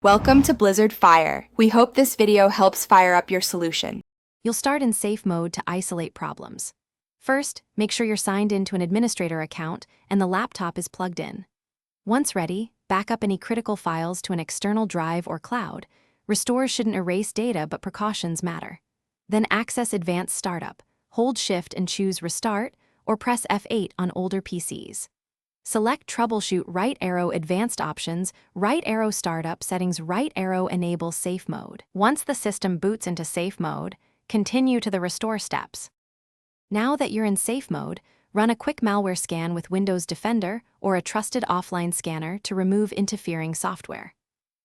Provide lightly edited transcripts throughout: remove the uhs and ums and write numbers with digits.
Welcome to Blizzard Fire. We hope this video helps fire up your solution. You'll start in safe mode to isolate problems. First, make sure you're signed into an administrator account and the laptop is plugged in. Once ready, back up any critical files to an external drive or cloud. Restores shouldn't erase data, but precautions matter. Then access Advanced Startup. Hold Shift and choose Restart, or press F8 on older PCs. Select Troubleshoot right arrow Advanced Options, right arrow Startup Settings, right arrow Enable Safe Mode. Once the system boots into safe mode, continue to the restore steps. Now that you're in safe mode, run a quick malware scan with Windows Defender or a trusted offline scanner to remove interfering software.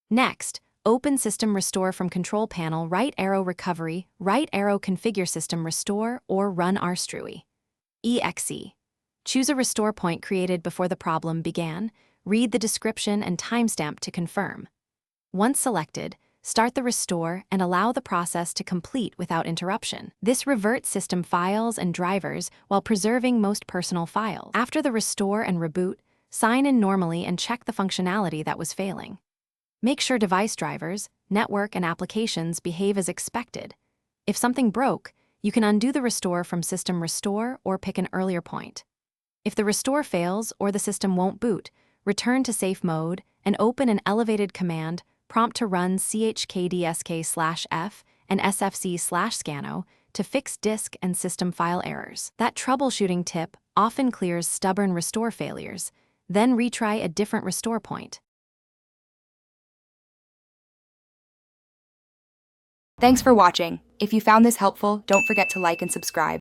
Next, open System Restore from Control Panel, right arrow Recovery, right arrow Configure System Restore, or run rstrui. exe. Choose a restore point created before the problem began, read the description and timestamp to confirm. Once selected, start the restore and allow the process to complete without interruption. This reverts system files and drivers while preserving most personal files. After the restore and reboot, sign in normally and check the functionality that was failing. Make sure device drivers, network, and applications behave as expected. If something broke, you can undo the restore from System Restore or pick an earlier point. If the restore fails or the system won't boot, return to safe mode and open an elevated command prompt to run chkdsk/f and sfc/scano to fix disk and system file errors. That troubleshooting tip often clears stubborn restore failures. Then retry a different restore point. Thanks for watching. If you found this helpful, don't forget to like and subscribe.